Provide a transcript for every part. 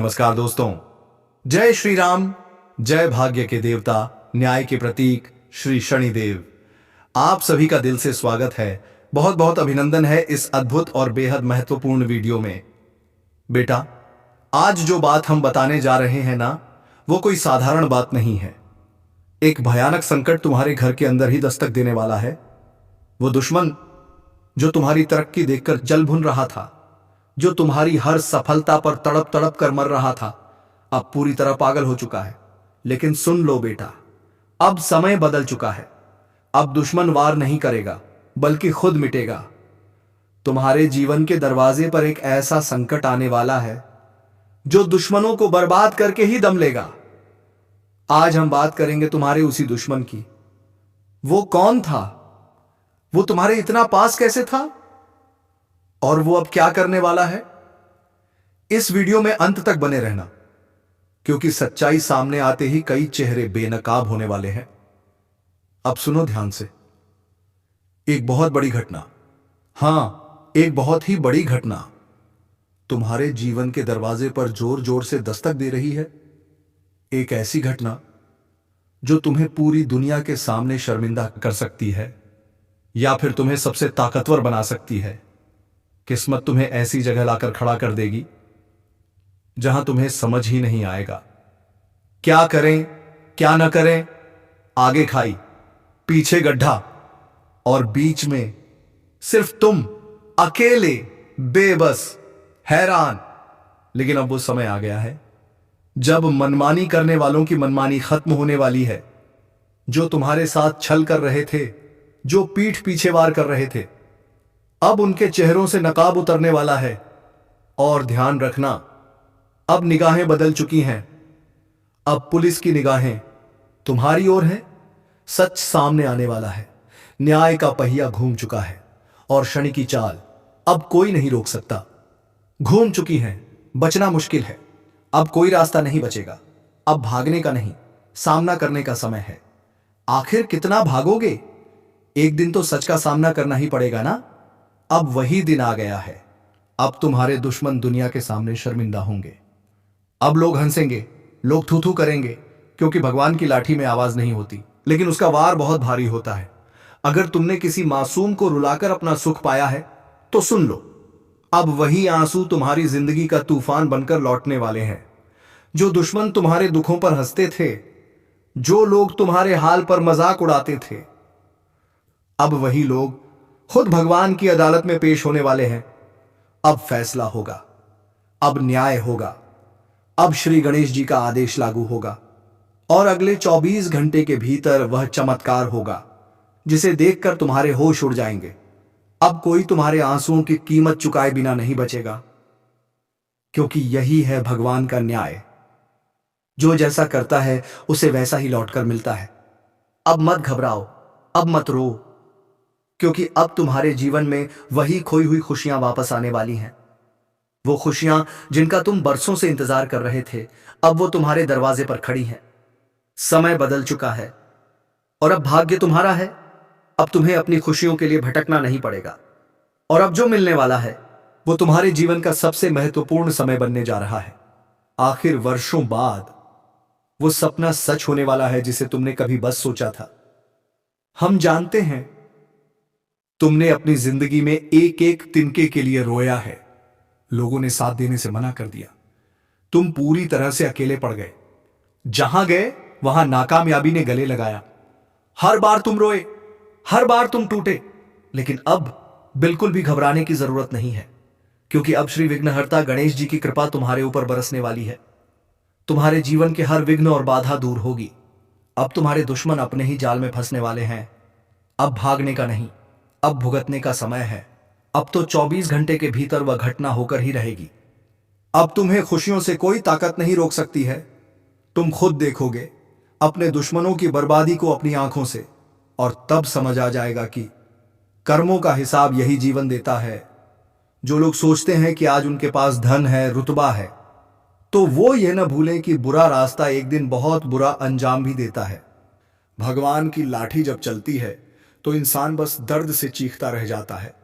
नमस्कार दोस्तों। जय श्री राम, जय भाग्य के देवता, न्याय के प्रतीक श्री शनिदेव। आप सभी का दिल से स्वागत है। बहुत बहुत अभिनंदन है इस अद्भुत और बेहद महत्वपूर्ण वीडियो में। बेटा, आज जो बात हम बताने जा रहे हैं ना, वो कोई साधारण बात नहीं है। एक भयानक संकट तुम्हारे घर के अंदर ही दस्तक देने वाला है। वो दुश्मन जो तुम्हारी तरक्की देखकर जल भुन रहा था, जो तुम्हारी हर सफलता पर तड़प तड़प कर मर रहा था, अब पूरी तरह पागल हो चुका है। लेकिन सुन लो बेटा, अब समय बदल चुका है। अब दुश्मन वार नहीं करेगा, बल्कि खुद मिटेगा। तुम्हारे जीवन के दरवाजे पर एक ऐसा संकट आने वाला है जो दुश्मनों को बर्बाद करके ही दम लेगा। आज हम बात करेंगे तुम्हारे उसी दुश्मन की। वो कौन था? वो तुम्हारे इतना पास कैसे था? और वो अब क्या करने वाला है? इस वीडियो में अंत तक बने रहना, क्योंकि सच्चाई सामने आते ही कई चेहरे बेनकाब होने वाले हैं। अब सुनो ध्यान से। एक बहुत बड़ी घटना, हां, एक बहुत ही बड़ी घटना तुम्हारे जीवन के दरवाजे पर जोर जोर से दस्तक दे रही है। एक ऐसी घटना जो तुम्हें पूरी दुनिया के सामने शर्मिंदा कर सकती है, या फिर तुम्हें सबसे ताकतवर बना सकती है। किस्मत तुम्हें ऐसी जगह लाकर खड़ा कर देगी जहां तुम्हें समझ ही नहीं आएगा क्या करें क्या न करें। आगे खाई, पीछे गड्ढा और बीच में सिर्फ तुम अकेले, बेबस, हैरान। लेकिन अब वो समय आ गया है जब मनमानी करने वालों की मनमानी खत्म होने वाली है। जो तुम्हारे साथ छल कर रहे थे, जो पीठ पीछे वार कर रहे थे, अब उनके चेहरों से नकाब उतरने वाला है। और ध्यान रखना, अब निगाहें बदल चुकी हैं। अब पुलिस की निगाहें तुम्हारी ओर हैं। सच सामने आने वाला है। न्याय का पहिया घूम चुका है और शनि की चाल अब कोई नहीं रोक सकता। घूम चुकी हैं, बचना मुश्किल है। अब कोई रास्ता नहीं बचेगा। अब भागने का नहीं, सामना करने का समय है। आखिर कितना भागोगे? एक दिन तो सच का सामना करना ही पड़ेगा ना। अब वही दिन आ गया है। अब तुम्हारे दुश्मन दुनिया के सामने शर्मिंदा होंगे। अब लोग हंसेंगे, लोग थू थू करेंगे, क्योंकि भगवान की लाठी में आवाज नहीं होती, लेकिन उसका वार बहुत भारी होता है। अगर तुमने किसी मासूम को रुलाकर अपना सुख पाया है तो सुन लो, अब वही आंसू तुम्हारी जिंदगी का तूफान बनकर लौटने वाले हैं। जो दुश्मन तुम्हारे दुखों पर हंसते थे, जो लोग तुम्हारे हाल पर मजाक उड़ाते थे, अब वही लोग खुद भगवान की अदालत में पेश होने वाले हैं। अब फैसला होगा, अब न्याय होगा, अब श्री गणेश जी का आदेश लागू होगा और अगले 24 घंटे के भीतर वह चमत्कार होगा जिसे देखकर तुम्हारे होश उड़ जाएंगे। अब कोई तुम्हारे आंसुओं की कीमत चुकाए बिना नहीं बचेगा, क्योंकि यही है भगवान का न्याय। जो जैसा करता है उसे वैसा ही लौटकर मिलता है। अब मत घबराओ, अब मत रो, क्योंकि अब तुम्हारे जीवन में वही खोई हुई खुशियां वापस आने वाली हैं। वो खुशियां जिनका तुम बरसों से इंतजार कर रहे थे, अब वो तुम्हारे दरवाजे पर खड़ी हैं। समय बदल चुका है और अब भाग्य तुम्हारा है। अब तुम्हें अपनी खुशियों के लिए भटकना नहीं पड़ेगा। और अब जो मिलने वाला है वो तुम्हारे जीवन का सबसे महत्वपूर्ण समय बनने जा रहा है। आखिर वर्षों बाद वो सपना सच होने वाला है जिसे तुमने कभी बस सोचा था। हम जानते हैं तुमने अपनी जिंदगी में एक एक तिनके के लिए रोया है। लोगों ने साथ देने से मना कर दिया। तुम पूरी तरह से अकेले पड़ गए। जहां गए वहां नाकामयाबी ने गले लगाया। हर बार तुम रोए, हर बार तुम टूटे। लेकिन अब बिल्कुल भी घबराने की जरूरत नहीं है, क्योंकि अब श्री विघ्नहर्ता गणेश जी की कृपा तुम्हारे ऊपर बरसने वाली है। तुम्हारे जीवन के हर विघ्न और बाधा दूर होगी। अब तुम्हारे दुश्मन अपने ही जाल में फंसने वाले हैं। अब भागने का नहीं, अब भुगतने का समय है। अब तो 24 घंटे के भीतर वह घटना होकर ही रहेगी। अब तुम्हें खुशियों से कोई ताकत नहीं रोक सकती है। तुम खुद देखोगे अपने दुश्मनों की बर्बादी को अपनी आंखों से, और तब समझ आ जाएगा कि कर्मों का हिसाब यही जीवन देता है। जो लोग सोचते हैं कि आज उनके पास धन है, रुतबा है, तो वो ये न भूलें कि बुरा रास्ता एक दिन बहुत बुरा अंजाम भी देता है। भगवान की लाठी जब चलती है तो इंसान बस दर्द से चीखता रह जाता है।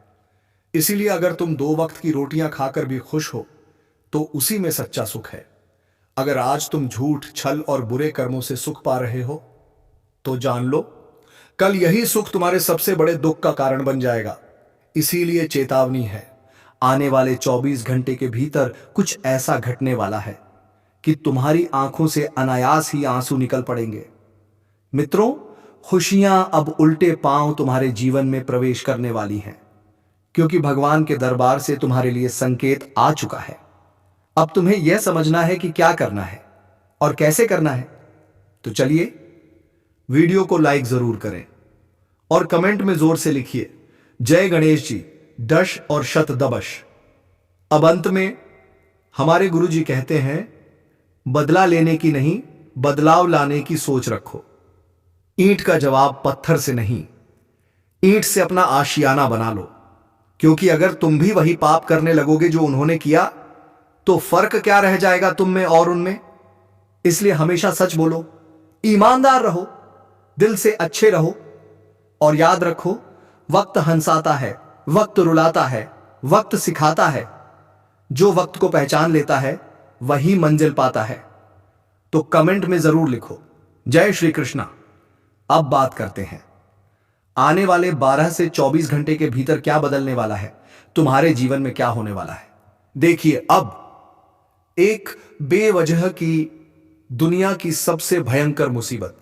इसीलिए अगर तुम 2 वक्त की रोटियां खाकर भी खुश हो तो उसी में सच्चा सुख है। अगर आज तुम झूठ, छल और बुरे कर्मों से सुख पा रहे हो तो जान लो कल यही सुख तुम्हारे सबसे बड़े दुख का कारण बन जाएगा। इसीलिए चेतावनी है, आने वाले 24 घंटे के भीतर कुछ ऐसा घटने वाला है कि तुम्हारी आंखों से अनायास ही आंसू निकल पड़ेंगे। मित्रों, खुशियां अब उल्टे पांव तुम्हारे जीवन में प्रवेश करने वाली हैं, क्योंकि भगवान के दरबार से तुम्हारे लिए संकेत आ चुका है। अब तुम्हें यह समझना है कि क्या करना है और कैसे करना है। तो चलिए, वीडियो को लाइक जरूर करें और कमेंट में जोर से लिखिए, जय गणेश जी, डश और शत दबश। अब अंत में हमारे गुरु जी कहते हैं, बदला लेने की नहीं, बदलाव लाने की सोच रखो। ईंट का जवाब पत्थर से नहीं, ईंट से अपना आशियाना बना लो, क्योंकि अगर तुम भी वही पाप करने लगोगे जो उन्होंने किया तो फर्क क्या रह जाएगा तुम में और उनमें। इसलिए हमेशा सच बोलो, ईमानदार रहो, दिल से अच्छे रहो और याद रखो, वक्त हंसाता है, वक्त रुलाता है, वक्त सिखाता है। जो वक्त को पहचान लेता है वही मंजिल पाता है। तो कमेंट में जरूर लिखो, जय श्री कृष्णा। अब बात करते हैं, आने वाले 12 से 24 घंटे के भीतर क्या बदलने वाला है, तुम्हारे जीवन में क्या होने वाला है। देखिए, अब एक बेवजह की दुनिया की सबसे भयंकर मुसीबत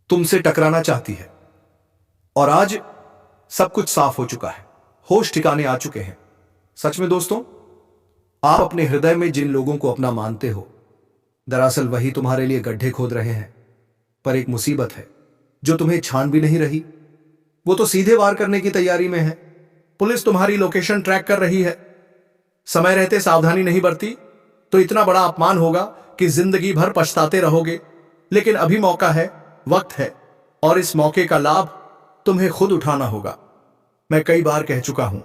तुमसे टकराना चाहती है और आज सब कुछ साफ हो चुका है, होश ठिकाने आ चुके हैं। सच में दोस्तों, आप अपने हृदय में जिन लोगों को अपना मानते हो, दरअसल वही तुम्हारे लिए गड्ढे खोद रहे हैं। पर एक मुसीबत है जो तुम्हें छान भी नहीं रही, वो तो सीधे वार करने की तैयारी में है। पुलिस तुम्हारी लोकेशन ट्रैक कर रही है। समय रहते सावधानी नहीं बरती तो इतना बड़ा अपमान होगा कि जिंदगी भर पछताते रहोगे। लेकिन अभी मौका है, वक्त है, और इस मौके का लाभ तुम्हें खुद उठाना होगा। मैं कई बार कह चुका हूं,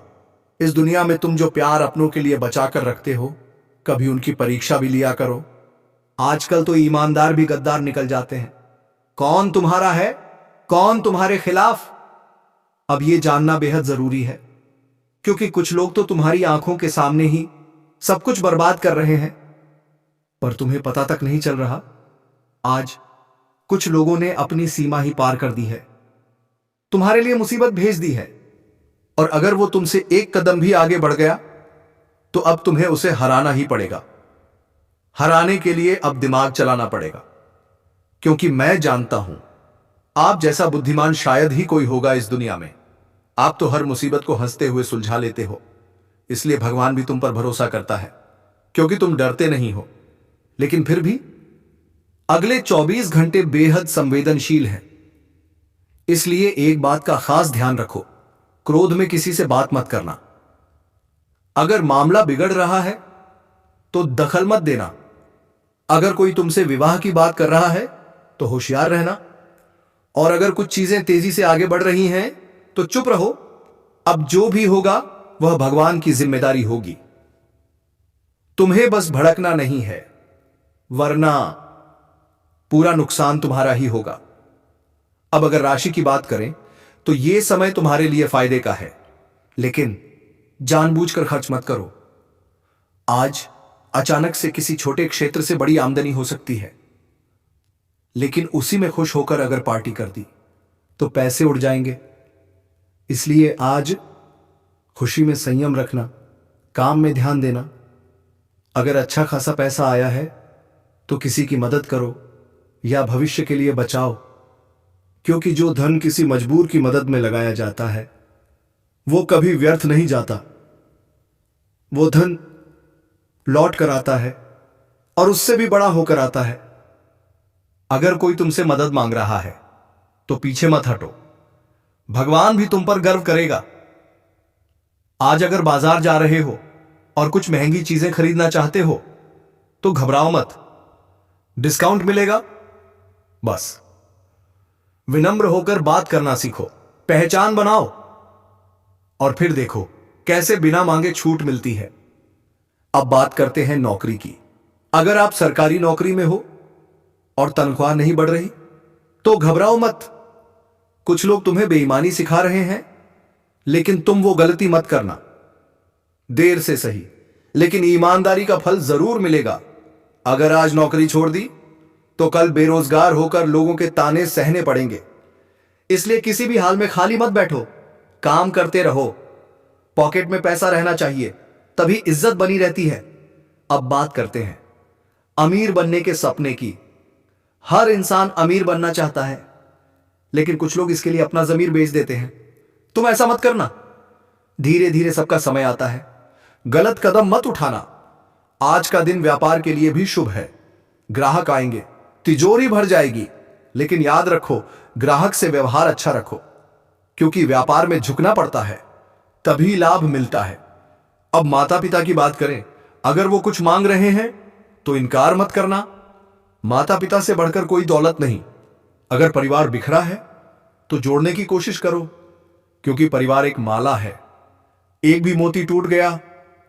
इस दुनिया में तुम जो प्यार अपनों के लिए बचा कर रखते हो, कभी उनकी परीक्षा भी लिया करो। आजकल तो ईमानदार भी गद्दार निकल जाते हैं। कौन तुम्हारा है, कौन तुम्हारे खिलाफ, अब यह जानना बेहद जरूरी है, क्योंकि कुछ लोग तो तुम्हारी आंखों के सामने ही सब कुछ बर्बाद कर रहे हैं, पर तुम्हें पता तक नहीं चल रहा। आज कुछ लोगों ने अपनी सीमा ही पार कर दी है, तुम्हारे लिए मुसीबत भेज दी है, और अगर वो तुमसे एक कदम भी आगे बढ़ गया तो अब तुम्हें उसे हराना ही पड़ेगा। हराने के लिए अब दिमाग चलाना पड़ेगा, क्योंकि मैं जानता हूं आप जैसा बुद्धिमान शायद ही कोई होगा इस दुनिया में। आप तो हर मुसीबत को हंसते हुए सुलझा लेते हो, इसलिए भगवान भी तुम पर भरोसा करता है, क्योंकि तुम डरते नहीं हो। लेकिन फिर भी अगले 24 घंटे बेहद संवेदनशील हैं, इसलिए एक बात का खास ध्यान रखो, क्रोध में किसी से बात मत करना। अगर मामला बिगड़ रहा है तो दखल मत देना। अगर कोई तुमसे विवाह की बात कर रहा है तो होशियार रहना, और अगर कुछ चीजें तेजी से आगे बढ़ रही हैं तो चुप रहो। अब जो भी होगा वह भगवान की जिम्मेदारी होगी, तुम्हें बस भड़कना नहीं है, वरना पूरा नुकसान तुम्हारा ही होगा। अब अगर राशि की बात करें तो यह समय तुम्हारे लिए फायदे का है, लेकिन जानबूझकर खर्च मत करो। आज अचानक से किसी छोटे क्षेत्र से बड़ी आमदनी हो सकती है, लेकिन उसी में खुश होकर अगर पार्टी कर दी तो पैसे उड़ जाएंगे। इसलिए आज खुशी में संयम रखना, काम में ध्यान देना। अगर अच्छा खासा पैसा आया है तो किसी की मदद करो या भविष्य के लिए बचाओ, क्योंकि जो धन किसी मजबूर की मदद में लगाया जाता है वो कभी व्यर्थ नहीं जाता। वो धन लौट कर आता है और उससे भी बड़ा होकर आता है। अगर कोई तुमसे मदद मांग रहा है तो पीछे मत हटो, भगवान भी तुम पर गर्व करेगा। आज अगर बाजार जा रहे हो और कुछ महंगी चीजें खरीदना चाहते हो तो घबराओ मत, डिस्काउंट मिलेगा। बस विनम्र होकर बात करना सीखो, पहचान बनाओ, और फिर देखो कैसे बिना मांगे छूट मिलती है। अब बात करते हैं नौकरी की। अगर आप सरकारी नौकरी में हो और तनख्वाह नहीं बढ़ रही तो घबराओ मत। कुछ लोग तुम्हें बेईमानी सिखा रहे हैं, लेकिन तुम वो गलती मत करना। देर से सही, लेकिन ईमानदारी का फल जरूर मिलेगा। अगर आज नौकरी छोड़ दी तो कल बेरोजगार होकर लोगों के ताने सहने पड़ेंगे। इसलिए किसी भी हाल में खाली मत बैठो, काम करते रहो। पॉकेट में पैसा रहना चाहिए, तभी इज्जत बनी रहती है। अब बात करते हैं अमीर बनने के सपने की। हर इंसान अमीर बनना चाहता है, लेकिन कुछ लोग इसके लिए अपना जमीर बेच देते हैं। तुम ऐसा मत करना। धीरे धीरे सबका समय आता है। गलत कदम मत उठाना। आज का दिन व्यापार के लिए भी शुभ है। ग्राहक आएंगे, तिजोरी भर जाएगी। लेकिन याद रखो, ग्राहक से व्यवहार अच्छा रखो, क्योंकि व्यापार में झुकना पड़ता है, तभी लाभ मिलता है। अब माता पिता की बात करें, अगर वो कुछ मांग रहे हैं तो इनकार मत करना। माता पिता से बढ़कर कोई दौलत नहीं। अगर परिवार बिखरा है तो जोड़ने की कोशिश करो, क्योंकि परिवार एक माला है। एक भी मोती टूट गया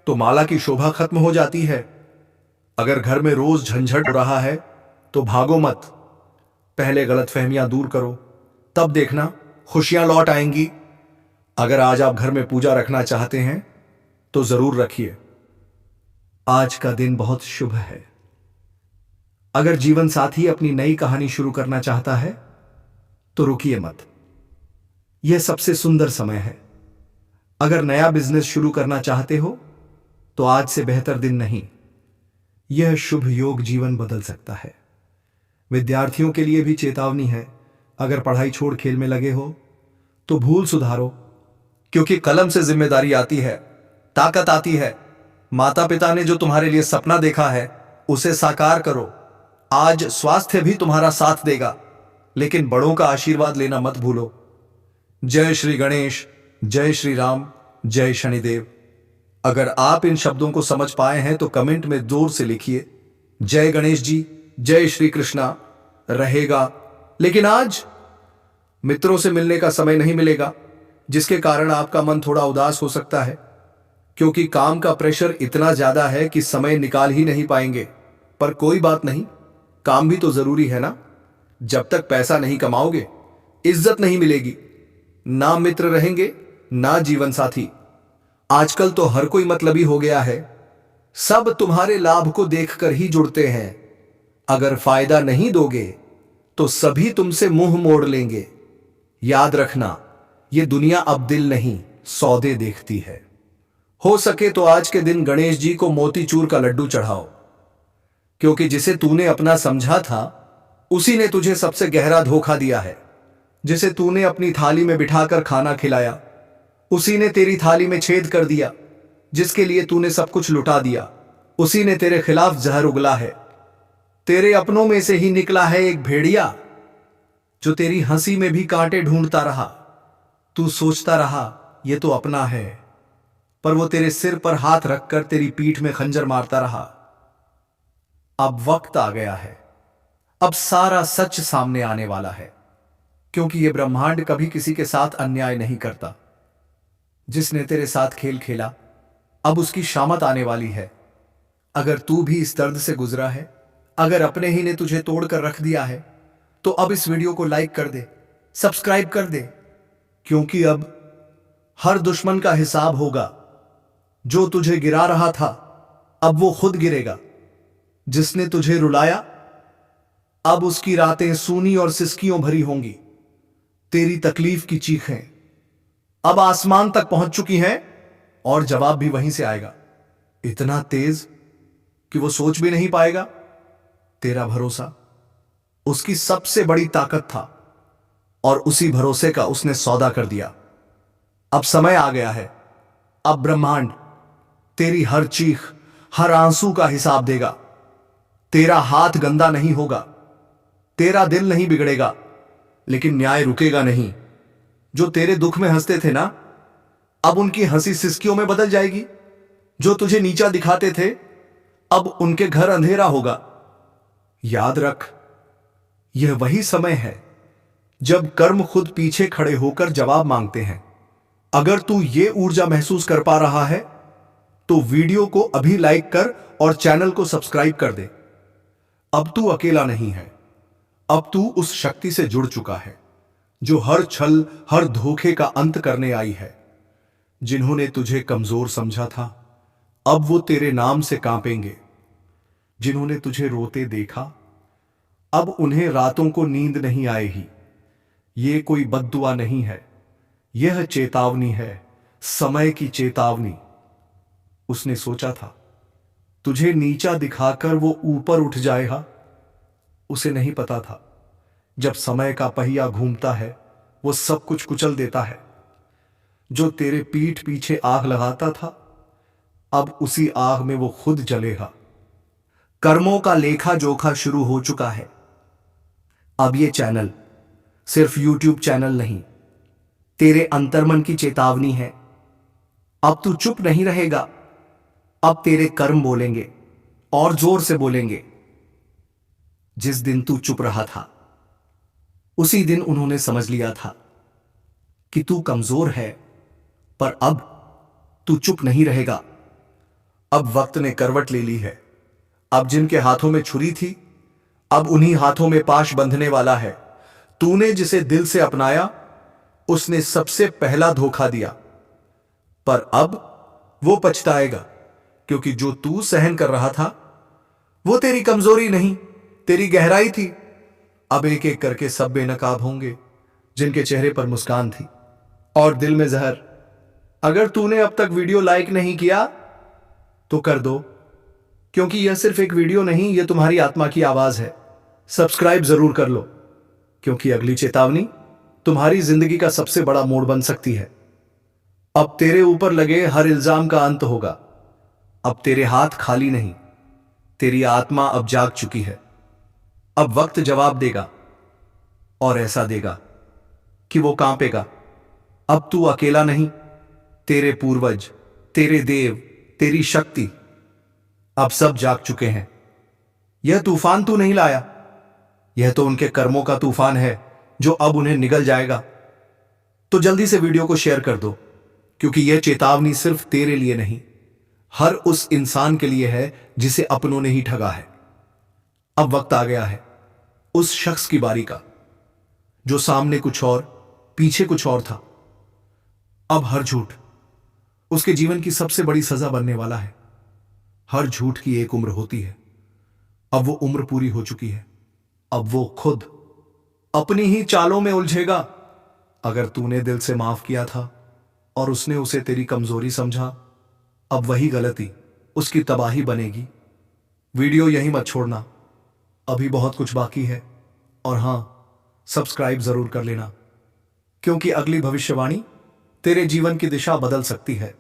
तो माला की शोभा खत्म हो जाती है। अगर घर में रोज झंझट हो रहा है तो भागो मत। पहले गलतफहमियां दूर करो, तब देखना खुशियां लौट आएंगी। अगर आज आप घर में पूजा रखना चाहते हैं तो जरूर रखिए। आज का दिन बहुत शुभ है। अगर जीवन साथी अपनी नई कहानी शुरू करना चाहता है तो रुकिए मत। यह सबसे सुंदर समय है। अगर नया बिजनेस शुरू करना चाहते हो तो आज से बेहतर दिन नहीं। यह शुभ योग जीवन बदल सकता है। विद्यार्थियों के लिए भी चेतावनी है। अगर पढ़ाई छोड़ खेल में लगे हो तो भूल सुधारो, क्योंकि कलम से जिम्मेदारी आती है, ताकत आती है। माता पिता ने जो तुम्हारे लिए सपना देखा है उसे साकार करो। आज स्वास्थ्य भी तुम्हारा साथ देगा, लेकिन बड़ों का आशीर्वाद लेना मत भूलो। जय श्री गणेश, जय श्री राम, जय शनिदेव। अगर आप इन शब्दों को समझ पाए हैं तो कमेंट में जोर से लिखिए, जय गणेश जी, जय श्री कृष्णा रहेगा। लेकिन आज मित्रों से मिलने का समय नहीं मिलेगा, जिसके कारण आपका मन थोड़ा उदास हो सकता है, क्योंकि काम का प्रेशर इतना ज्यादा है कि समय निकाल ही नहीं पाएंगे। पर कोई बात नहीं, काम भी तो जरूरी है ना। जब तक पैसा नहीं कमाओगे, इज्जत नहीं मिलेगी। ना मित्र रहेंगे, ना जीवन साथी। आजकल तो हर कोई मतलबी हो गया है। सब तुम्हारे लाभ को देखकर ही जुड़ते हैं। अगर फायदा नहीं दोगे तो सभी तुमसे मुंह मोड़ लेंगे। याद रखना, यह दुनिया अब दिल नहीं, सौदे देखती है। हो सके तो आज के दिन गणेश जी को मोतीचूर का लड्डू चढ़ाओ, क्योंकि जिसे तूने अपना समझा था उसी ने तुझे सबसे गहरा धोखा दिया है। जिसे तूने अपनी थाली में बिठाकर खाना खिलाया, उसी ने तेरी थाली में छेद कर दिया। जिसके लिए तूने सब कुछ लुटा दिया, उसी ने तेरे खिलाफ जहर उगला है। तेरे अपनों में से ही निकला है एक भेड़िया, जो तेरी हंसी में भी कांटे ढूंढता रहा। तू सोचता रहा ये तो अपना है, पर वो तेरे सिर पर हाथ रखकर तेरी पीठ में खंजर मारता रहा। अब वक्त आ गया है। अब सारा सच सामने आने वाला है, क्योंकि यह ब्रह्मांड कभी किसी के साथ अन्याय नहीं करता। जिसने तेरे साथ खेल खेला, अब उसकी शामत आने वाली है। अगर तू भी इस दर्द से गुजरा है, अगर अपने ही ने तुझे तोड़कर रख दिया है, तो अब इस वीडियो को लाइक कर दे, सब्सक्राइब कर दे, क्योंकि अब हर दुश्मन का हिसाब होगा। जो तुझे गिरा रहा था, अब वो खुद गिरेगा। जिसने तुझे रुलाया, अब उसकी रातें सूनी और सिसकियों भरी होंगी। तेरी तकलीफ की चीखें अब आसमान तक पहुंच चुकी हैं, और जवाब भी वहीं से आएगा, इतना तेज कि वो सोच भी नहीं पाएगा। तेरा भरोसा उसकी सबसे बड़ी ताकत था, और उसी भरोसे का उसने सौदा कर दिया। अब समय आ गया है। अब ब्रह्मांड तेरी हर चीख, हर आंसू का हिसाब देगा। तेरा हाथ गंदा नहीं होगा, तेरा दिल नहीं बिगड़ेगा, लेकिन न्याय रुकेगा नहीं। जो तेरे दुख में हंसते थे ना, अब उनकी हंसी सिसकियों में बदल जाएगी। जो तुझे नीचा दिखाते थे, अब उनके घर अंधेरा होगा। याद रख, यह वही समय है जब कर्म खुद पीछे खड़े होकर जवाब मांगते हैं। अगर तू ये ऊर्जा महसूस कर पा रहा है तो वीडियो को अभी लाइक कर और चैनल को सब्सक्राइब कर दे। अब तू अकेला नहीं है। अब तू उस शक्ति से जुड़ चुका है जो हर छल, हर धोखे का अंत करने आई है। जिन्होंने तुझे कमजोर समझा था, अब वो तेरे नाम से कांपेंगे। जिन्होंने तुझे रोते देखा, अब उन्हें रातों को नींद नहीं आएगी। ये कोई बद्दुआ नहीं है, यह चेतावनी है, समय की चेतावनी। उसने सोचा था तुझे नीचा दिखाकर वो ऊपर उठ जाएगा। उसे नहीं पता था जब समय का पहिया घूमता है वो सब कुछ कुचल देता है। जो तेरे पीठ पीछे आग लगाता था, अब उसी आग में वो खुद जलेगा। कर्मों का लेखा जोखा शुरू हो चुका है। अब ये चैनल सिर्फ YouTube चैनल नहीं, तेरे अंतर्मन की चेतावनी है। अब तू चुप नहीं रहेगा, अब तेरे कर्म बोलेंगे और जोर से बोलेंगे। जिस दिन तू चुप रहा था, उसी दिन उन्होंने समझ लिया था कि तू कमजोर है, पर अब तू चुप नहीं रहेगा। अब वक्त ने करवट ले ली है। अब जिनके हाथों में छुरी थी, अब उन्हीं हाथों में पाश बंधने वाला है। तूने जिसे दिल से अपनाया, उसने सबसे पहला धोखा दिया, पर अब वो पछताएगा, क्योंकि जो तू सहन कर रहा था वो तेरी कमजोरी नहीं, तेरी गहराई थी। अब एक एक करके सब बेनकाब होंगे जिनके चेहरे पर मुस्कान थी और दिल में जहर। अगर तूने अब तक वीडियो लाइक नहीं किया तो कर दो, क्योंकि यह सिर्फ एक वीडियो नहीं, यह तुम्हारी आत्मा की आवाज है। सब्सक्राइब जरूर कर लो, क्योंकि अगली चेतावनी तुम्हारी जिंदगी का सबसे बड़ा मोड़ बन सकती है। अब तेरे ऊपर लगे हर इल्जाम का अंत होगा। अब तेरे हाथ खाली नहीं, तेरी आत्मा अब जाग चुकी है। अब वक्त जवाब देगा, और ऐसा देगा कि वो कांपेगा। अब तू अकेला नहीं, तेरे पूर्वज, तेरे देव, तेरी शक्ति अब सब जाग चुके हैं। यह तूफान तू नहीं लाया, यह तो उनके कर्मों का तूफान है जो अब उन्हें निगल जाएगा। तो जल्दी से वीडियो को शेयर कर दो, क्योंकि यह चेतावनी सिर्फ तेरे लिए नहीं, हर उस इंसान के लिए है जिसे अपनों ने ही ठगा है। अब वक्त आ गया है उस शख्स की बारी का, जो सामने कुछ और पीछे कुछ और था। अब हर झूठ उसके जीवन की सबसे बड़ी सजा बनने वाला है। हर झूठ की एक उम्र होती है। अब वो उम्र पूरी हो चुकी है। अब वो खुद अपनी ही चालों में उलझेगा। अगर तूने दिल से माफ किया था और उसने उसे तेरी कमजोरी समझा, अब वही गलती उसकी तबाही बनेगी। वीडियो यहीं मत छोड़ना, अभी बहुत कुछ बाकी है। और हां, सब्सक्राइब जरूर कर लेना, क्योंकि अगली भविष्यवाणी तेरे जीवन की दिशा बदल सकती है।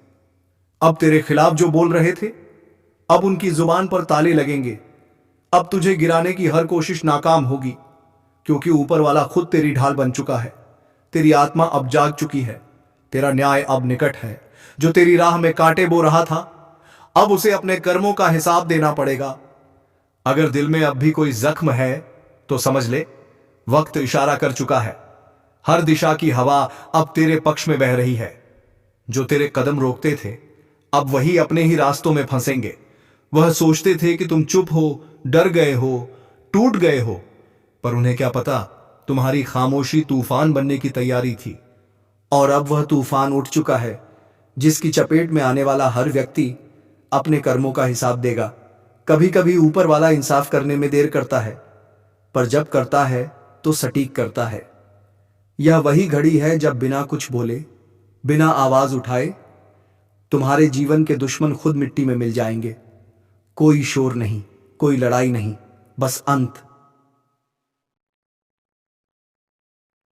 अब तेरे खिलाफ जो बोल रहे थे, अब उनकी जुबान पर ताले लगेंगे। अब तुझे गिराने की हर कोशिश नाकाम होगी, क्योंकि ऊपर वाला खुद तेरी ढाल बन चुका है। तेरी आत्मा अब जाग चुकी है। तेरा न्याय अब निकट है। जो तेरी राह में कांटे बो रहा था, अब उसे अपने कर्मों का हिसाब देना पड़ेगा। अगर दिल में अब भी कोई जख्म है तो समझ ले, वक्त इशारा कर चुका है। हर दिशा की हवा अब तेरे पक्ष में बह रही है। जो तेरे कदम रोकते थे, अब वही अपने ही रास्तों में फंसेंगे। वह सोचते थे कि तुम चुप हो, डर गए हो, टूट गए हो, पर उन्हें क्या पता तुम्हारी खामोशी तूफान बनने की तैयारी थी। और अब वह तूफान उठ चुका है, जिसकी चपेट में आने वाला हर व्यक्ति अपने कर्मों का हिसाब देगा। कभी कभी ऊपर वाला इंसाफ करने में देर करता है, पर जब करता है तो सटीक करता है। यह वही घड़ी है जब बिना कुछ बोले, बिना आवाज उठाए, तुम्हारे जीवन के दुश्मन खुद मिट्टी में मिल जाएंगे। कोई शोर नहीं, कोई लड़ाई नहीं, बस अंत।